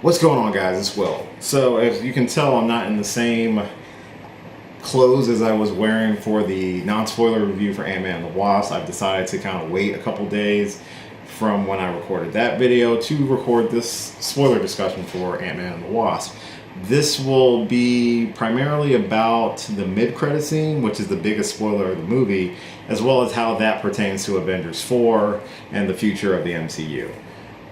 What's going on, guys? It's Will. So as you can tell, I'm not in the same clothes as I was wearing for the non-spoiler review for Ant-Man and the Wasp. I've decided to kind of wait a couple days from when I recorded that video to record this spoiler discussion for Ant-Man and the Wasp. This will be primarily about the mid-credit scene, which is the biggest spoiler of the movie, as well as how that pertains to Avengers 4 and the future of the MCU.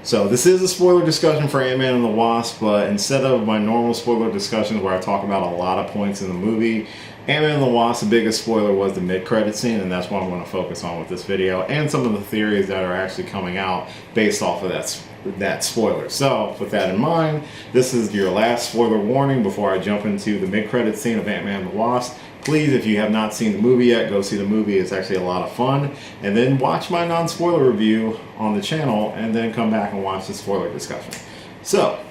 So this is a spoiler discussion for Ant-Man and the Wasp, but instead of my normal spoiler discussions where I talk about a lot of points in the movie, Ant-Man and the Wasp, the biggest spoiler was the mid-credit scene, and that's what I'm going to focus on with this video, and some of the theories that are actually coming out based off of that spoiler. So with that in mind, this is your last spoiler warning before I jump into the mid-credit scene of Ant-Man and the Wasp. Please, if you have not seen the movie yet, go see the movie. It's actually a lot of fun. And then watch my non-spoiler review on the channel, and then come back and watch the spoiler discussion. So,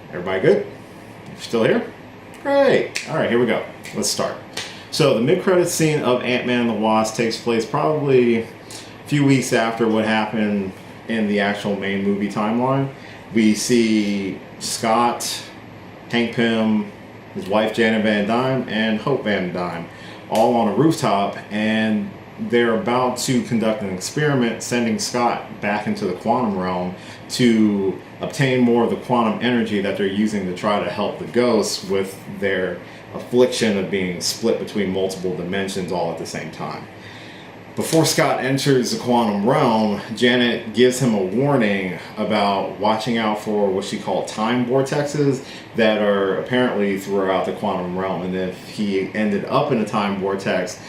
everybody good? You're still here? Great. All right, here we go. Let's start. So the mid-credit scene of Ant-Man and the Wasp takes place probably a few weeks after what happened in the actual main movie timeline. We see Scott, Hank Pym, his wife Janet Van Dyne, and Hope Van Dyne all on a rooftop, and they're about to conduct an experiment sending Scott back into the quantum realm to obtain more of the quantum energy that they're using to try to help the ghosts with their affliction of being split between multiple dimensions all at the same time. Before Scott enters the quantum realm, Janet gives him a warning about watching out for what she called time vortexes that are apparently throughout the quantum realm, and if he ended up in a time vortex,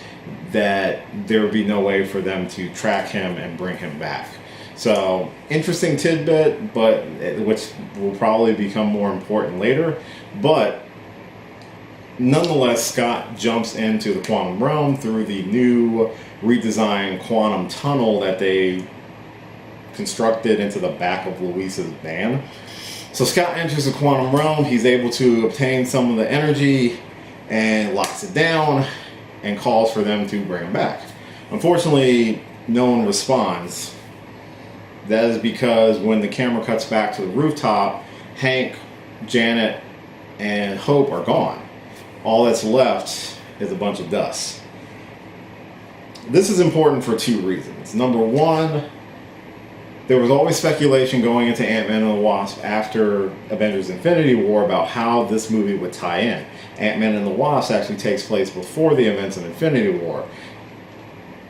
that there would be no way for them to track him and bring him back. So, interesting tidbit, but which will probably become more important later. But nonetheless, Scott jumps into the quantum realm through the new redesigned quantum tunnel that they constructed into the back of Luis's van. So Scott enters the quantum realm. He's able to obtain some of the energy and locks it down and calls for them to bring him back. Unfortunately, no one responds. That is because when the camera cuts back to the rooftop, Hank, Janet, and Hope are gone. All that's left is a bunch of dust. This is important for two reasons. Number one, there was always speculation going into Ant-Man and the Wasp after Avengers Infinity War about how this movie would tie in. Ant-Man and the Wasp actually takes place before the events of Infinity War.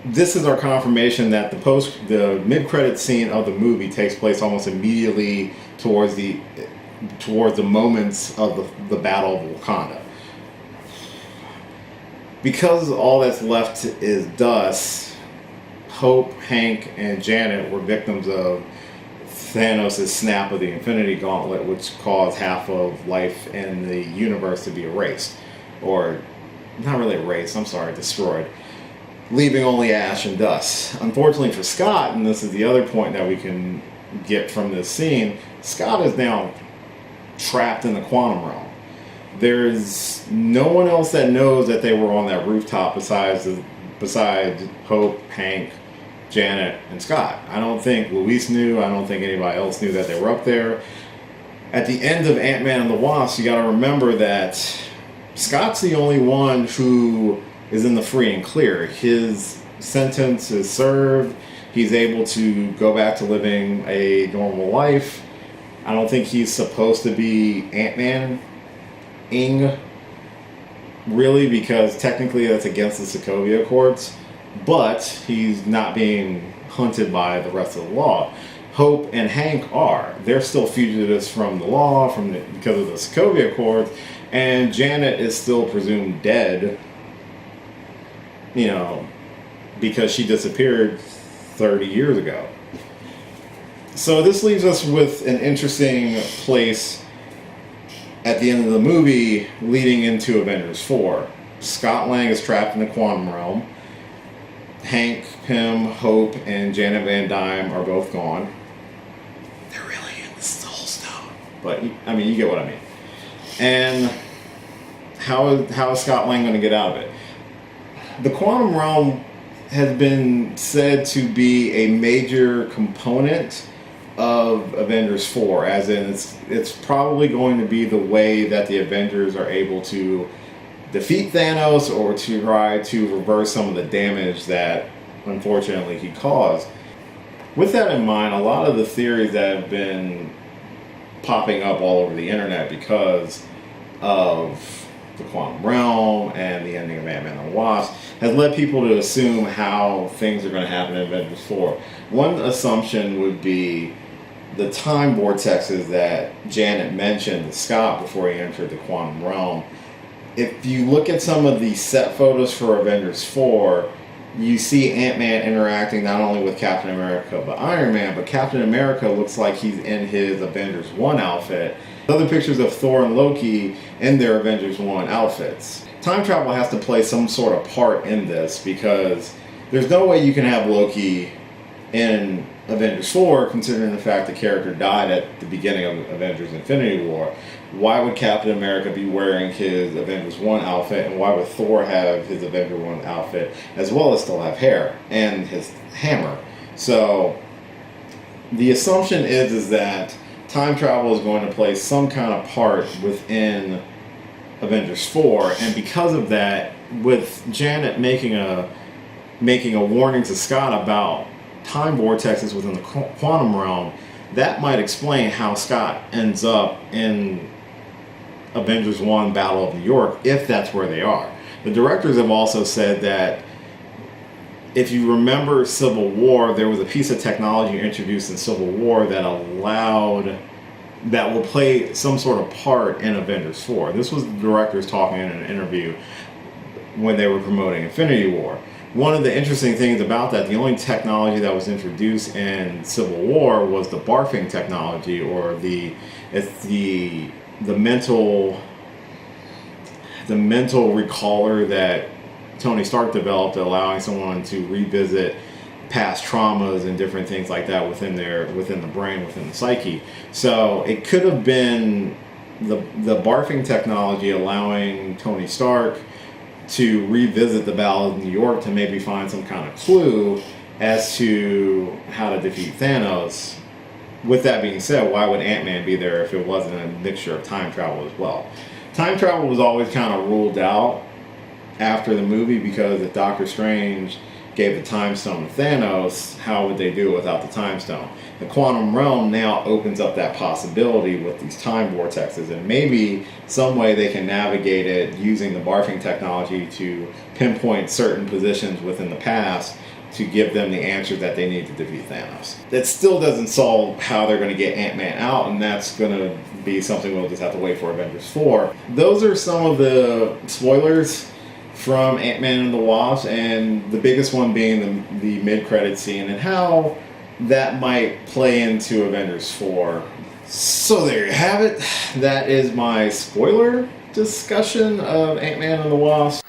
This is our confirmation that the mid-credit scene of the movie takes place almost immediately towards the moments of the Battle of Wakanda. Because all that's left is dust, Hope, Hank, and Janet were victims of Thanos' snap of the Infinity Gauntlet, which caused half of life in the universe to be erased. Or, not really erased, destroyed. Leaving only ash and dust. Unfortunately for Scott, and this is the other point that we can get from this scene, Scott is now trapped in the quantum realm. There's no one else that knows that they were on that rooftop besides Hope, Hank, Janet, and Scott. I don't think Luis knew. I don't think anybody else knew that they were up there. At the end of Ant-Man and the Wasp, you got to remember that Scott's the only one who is in the free and clear. His sentence is served. He's able to go back to living a normal life. I don't think he's supposed to be Ant-Man. Really, because technically that's against the Sokovia Accords, but he's not being hunted by the rest of the law. Hope and Hank are. They're still fugitives from the law because of the Sokovia Accords, and Janet is still presumed dead, because she disappeared 30 years ago. So this leaves us with an interesting place at the end of the movie leading into Avengers 4. Scott Lang is trapped in the quantum realm. Hank, Pym, Hope, and Janet Van Dyne are both gone. They're really in the Soul Stone. But, you get what I mean. And how is Scott Lang going to get out of it? The quantum realm has been said to be a major component of Avengers 4, as in it's probably going to be the way that the Avengers are able to defeat Thanos or to try to reverse some of the damage that unfortunately he caused. With that in mind, a lot of the theories that have been popping up all over the internet because of the quantum realm and the ending of Ant-Man and the Wasp has led people to assume how things are going to happen in Avengers 4. One assumption would be the time vortexes that Janet mentioned to Scott before he entered the quantum realm. If you look at some of the set photos for Avengers 4, you see Ant-Man interacting not only with Captain America but Iron Man, but Captain America looks like he's in his Avengers 1 outfit. Other pictures of Thor and Loki in their Avengers 1 outfits. Time travel has to play some sort of part in this because there's no way you can have Loki in Avengers 4 considering the fact the character died at the beginning of Avengers Infinity War. Why would Captain America be wearing his Avengers 1 outfit, and why would Thor have his Avengers 1 outfit as well as still have hair and his hammer? So the assumption is that time travel is going to play some kind of part within Avengers 4, and because of that, with Janet making a warning to Scott about time vortexes within the quantum realm, that might explain how Scott ends up in Avengers 1 Battle of New York, if that's where they are. The directors have also said that if you remember Civil War, there was a piece of technology introduced in Civil War that will play some sort of part in Avengers 4. This was the directors talking in an interview when they were promoting Infinity War. One of the interesting things about that, the only technology that was introduced in Civil War was the barfing technology, or the mental recaller that Tony Stark developed, allowing someone to revisit past traumas and different things like that within the brain, within the psyche. So it could have been the barfing technology allowing Tony Stark to revisit the Battle of New York to maybe find some kind of clue as to how to defeat Thanos. With that being said, why would Ant-Man be there if it wasn't a mixture of time travel as well? Time travel was always kind of ruled out after the movie because if Doctor Strange gave the time stone to Thanos, how would they do it without the time stone? The quantum realm now opens up that possibility with these time vortexes, and maybe some way they can navigate it using the barfing technology to pinpoint certain positions within the past to give them the answer that they need to defeat Thanos. That still doesn't solve how they're going to get Ant-Man out, and that's going to be something we'll just have to wait for Avengers 4. Those are some of the spoilers from Ant-Man and the Wasp, and the biggest one being the mid-credit scene and how that might play into Avengers 4. So there you have it. That is my spoiler discussion of Ant-Man and the Wasp.